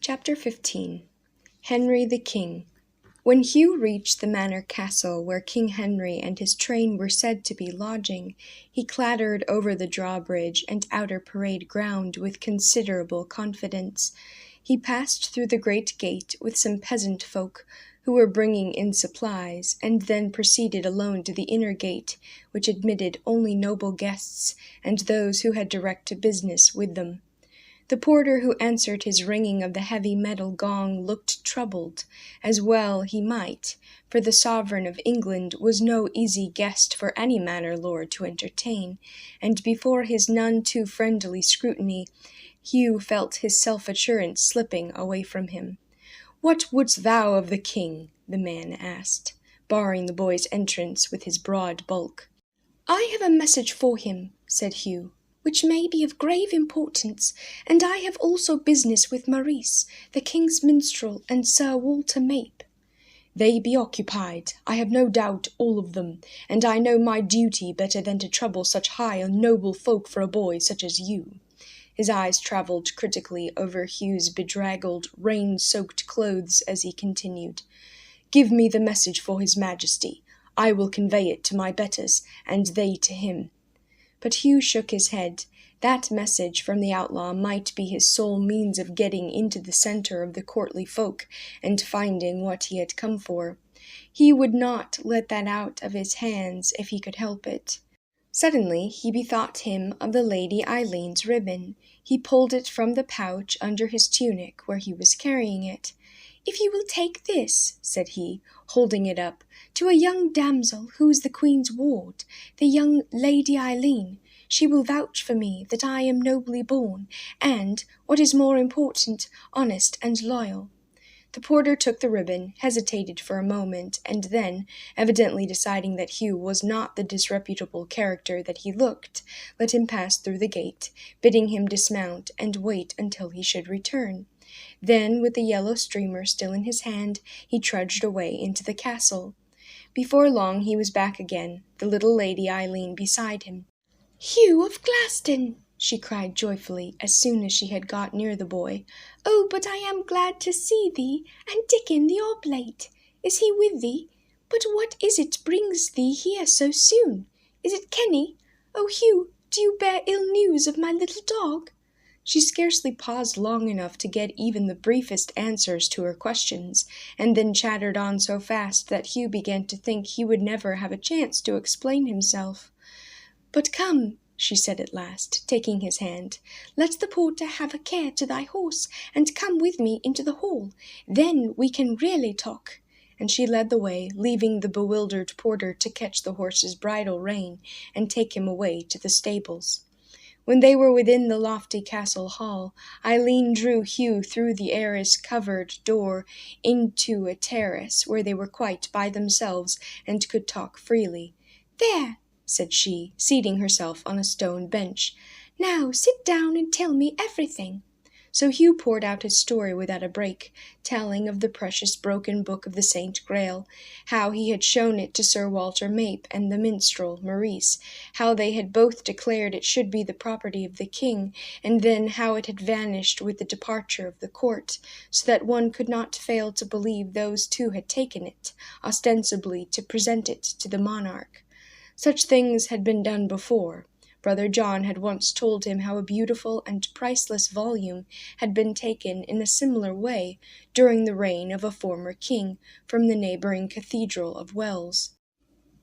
Chapter 15. Henry the King. When Hugh reached the manor castle where King Henry and his train were said to be lodging, he clattered over the drawbridge and outer parade ground with considerable confidence. He passed through the great gate with some peasant folk who were bringing in supplies, and then proceeded alone to the inner gate, which admitted only noble guests and those who had direct business with them. The porter who answered his ringing of the heavy metal gong looked troubled, as well he might, for the sovereign of England was no easy guest for any manor lord to entertain, and before his none too friendly scrutiny, Hugh felt his self-assurance slipping away from him. "What wouldst thou of the king?" the man asked, barring the boy's entrance with his broad bulk. "I have a message for him," said Hugh, "which may be of grave importance, and I have also business with Maurice, the king's minstrel, and Sir Walter Mape." "They be occupied, I have no doubt, all of them, and I know my duty better than to trouble such high and noble folk for a boy such as you." His eyes travelled critically over Hugh's bedraggled, rain-soaked clothes as he continued, "Give me the message for his majesty. I will convey it to my betters, and they to him." But Hugh shook his head. That message from the outlaw might be his sole means of getting into the centre of the courtly folk and finding what he had come for. He would not let that out of his hands if he could help it. Suddenly he bethought him of the Lady Eileen's ribbon. He pulled it from the pouch under his tunic where he was carrying it. "If you will take this," said he, holding it up, "to a young damsel who is the Queen's ward, the young Lady Eileen, she will vouch for me that I am nobly born, and, what is more important, honest and loyal." The porter took the ribbon, hesitated for a moment, and then, evidently deciding that Hugh was not the disreputable character that he looked, let him pass through the gate, bidding him dismount and wait until he should return. Then, with the yellow streamer still in his hand, he trudged away into the castle. Before long he was back again, the little Lady Eileen beside him. "Hugh of Glaston!" she cried joyfully as soon as she had got near the boy. "Oh, but I am glad to see thee, and Dickon the oblate. Is he with thee? But what is it brings thee here so soon? Is it Kenny? Oh, Hugh, do you bear ill news of my little dog?" She scarcely paused long enough to get even the briefest answers to her questions, and then chattered on so fast that Hugh began to think he would never have a chance to explain himself. "But come," she said at last, taking his hand, "let the porter have a care to thy horse, and come with me into the hall. Then we can really talk." And she led the way, leaving the bewildered porter to catch the horse's bridle rein and take him away to the stables. When they were within the lofty castle hall, Eileen drew Hugh through the arras-covered door into a terrace where they were quite by themselves and could talk freely. "There," said she, seating herself on a stone bench. "Now sit down and tell me everything." So Hugh poured out his story without a break, telling of the precious broken book of the Saint Grail, how he had shown it to Sir Walter Mape and the minstrel, Maurice, how they had both declared it should be the property of the king, and then how it had vanished with the departure of the court, so that one could not fail to believe those two had taken it, ostensibly to present it to the monarch. Such things had been done before. Brother John had once told him how a beautiful and priceless volume had been taken in a similar way during the reign of a former king from the neighbouring cathedral of Wells.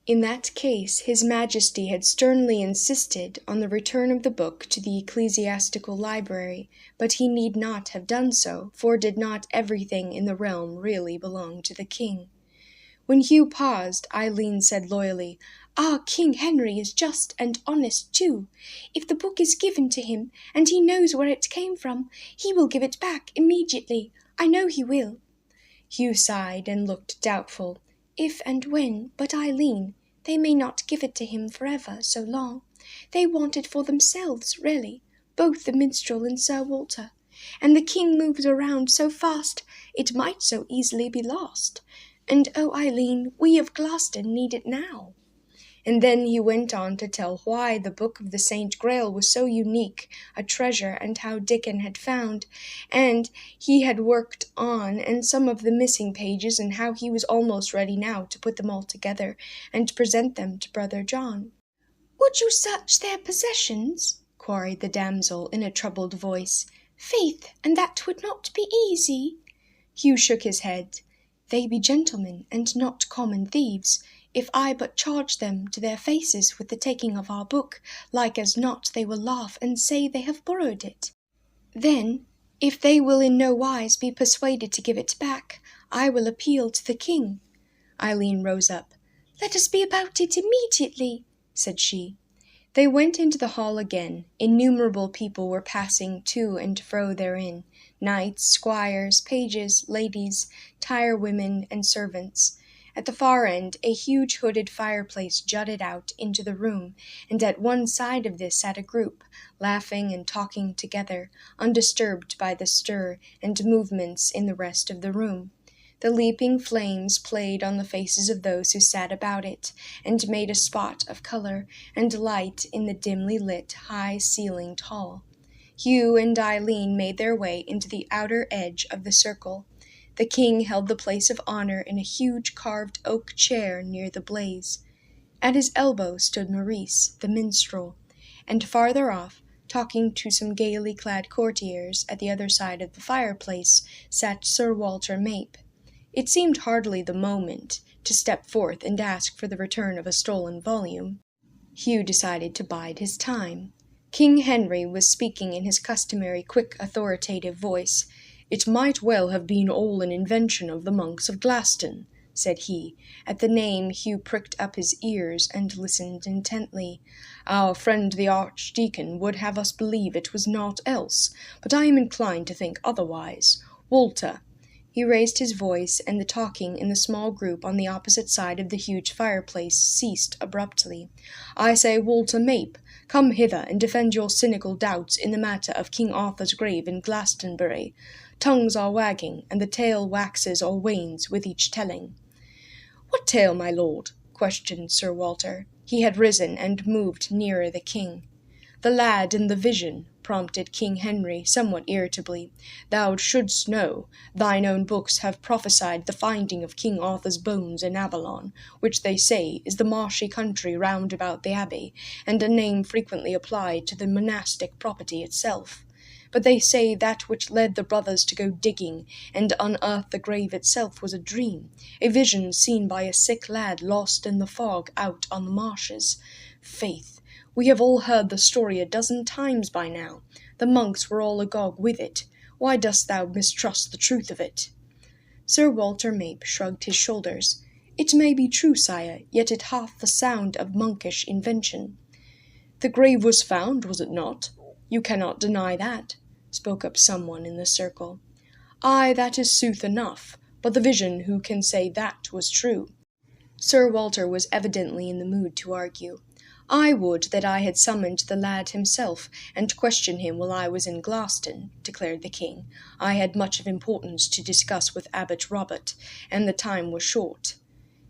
In that case his Majesty had sternly insisted on the return of the book to the ecclesiastical library, but he need not have done so, for did not everything in the realm really belong to the king? When Hugh paused, Eileen said loyally, "Our King Henry is just and honest too. If the book is given to him, and he knows where it came from, he will give it back immediately. I know he will." Hugh sighed and looked doubtful. "If and when, but Eileen, they may not give it to him forever so long. They want it for themselves, really, both the minstrel and Sir Walter. And the king moves around so fast, it might so easily be lost. And oh, Eileen, we of Glaston need it now." And then he went on to tell why the book of the Saint Grail was so unique a treasure, and how Dickon had found, and he had worked on, and some of the missing pages, and how he was almost ready now to put them all together and present them to Brother John. "Would you search their possessions?" queried the damsel in a troubled voice. "Faith, and that would not be easy." Hugh shook his head. "They be gentlemen, and not common thieves. If I but charge them to their faces with the taking of our book, like as not they will laugh and say they have borrowed it. Then, if they will in no wise be persuaded to give it back, I will appeal to the king." Eileen rose up. "Let us be about it immediately," said she. They went into the hall again. Innumerable people were passing to and fro therein, knights, squires, pages, ladies, tirewomen, and servants. At the far end, a huge hooded fireplace jutted out into the room, and at one side of this sat a group, laughing and talking together, undisturbed by the stir and movements in the rest of the room. The leaping flames played on the faces of those who sat about it, and made a spot of color and light in the dimly lit, high-ceilinged hall. Hugh and Eileen made their way into the outer edge of the circle. The king held the place of honor in a huge carved oak chair near the blaze. At his elbow stood Maurice, the minstrel, and farther off, talking to some gaily clad courtiers at the other side of the fireplace, sat Sir Walter Mapes. It seemed hardly the moment to step forth and ask for the return of a stolen volume. Hugh decided to bide his time. King Henry was speaking in his customary quick, authoritative voice. "It might well have been all an invention of the monks of Glaston," said he. At the name Hugh pricked up his ears and listened intently. "Our friend the Archdeacon would have us believe it was naught else, but I am inclined to think otherwise. Walter—" He raised his voice, and the talking in the small group on the opposite side of the huge fireplace ceased abruptly. "I say, Walter Mapes, come hither and defend your cynical doubts in the matter of King Arthur's grave in Glastonbury. Tongues are wagging, and the tale waxes or wanes with each telling." "What tale, my lord?" questioned Sir Walter. He had risen and moved nearer the king. "The lad in the vision," prompted King Henry somewhat irritably. "Thou shouldst know. Thine own books have prophesied the finding of King Arthur's bones in Avalon, which they say is the marshy country round about the abbey, and a name frequently applied to the monastic property itself. But they say that which led the brothers to go digging and unearth the grave itself was a dream, a vision seen by a sick lad lost in the fog out on the marshes. Faith, we have all heard the story a dozen times by now. The monks were all agog with it. Why dost thou mistrust the truth of it?" Sir Walter Mapes shrugged his shoulders. "It may be true, sire, yet it hath the sound of monkish invention." "The grave was found, was it not? You cannot deny that," spoke up someone in the circle. "Ay, that is sooth enough, but the vision, who can say that was true?" Sir Walter was evidently in the mood to argue. "I would that I had summoned the lad himself, and questioned him while I was in Glaston," declared the king. "I had much of importance to discuss with Abbot Robert, and the time was short."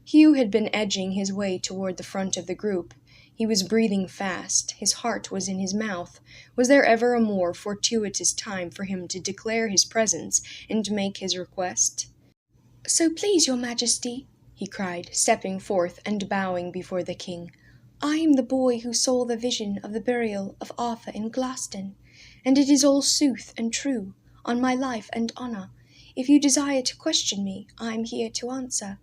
Hugh had been edging his way toward the front of the group. He was breathing fast. His heart was in his mouth. Was there ever a more fortuitous time for him to declare his presence and make his request? "So please your majesty," he cried, stepping forth and bowing before the king, "I am the boy who saw the vision of the burial of Arthur in Glaston, and it is all sooth and true, on my life and honour. If you desire to question me, I am here to answer."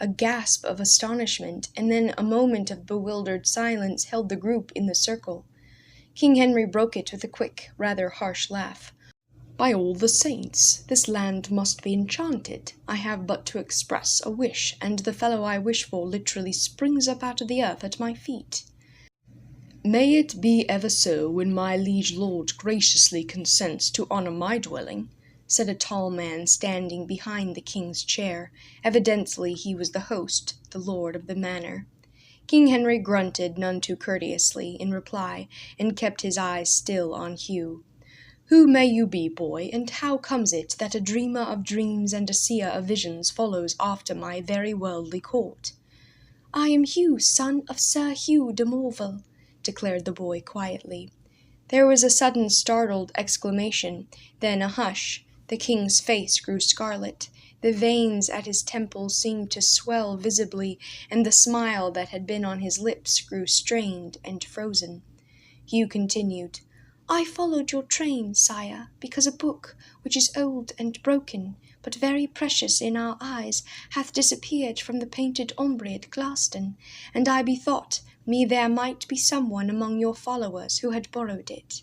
A gasp of astonishment, and then a moment of bewildered silence held the group in the circle. King Henry broke it with a quick, rather harsh laugh. "By all the saints, this land must be enchanted. I have but to express a wish, and the fellow I wish for literally springs up out of the earth at my feet." "May it be ever so when my liege lord graciously consents to honour my dwelling," said a tall man standing behind the king's chair. Evidently he was the host, the lord of the manor. King Henry grunted none too courteously in reply, and kept his eyes still on Hugh. "Who may you be, boy, and how comes it that a dreamer of dreams and a seer of visions follows after my very worldly court?" I am Hugh, son of Sir Hugh de Morville, declared the boy quietly. There was a sudden startled exclamation, then a hush. The king's face grew scarlet. The veins at his temples seemed to swell visibly, and the smile that had been on his lips grew strained and frozen. Hugh continued, I followed your train, sire, because a book, which is old and broken, but very precious in our eyes, hath disappeared from the painted aubrey at Glaston, and I bethought me there might be someone among your followers who had borrowed it.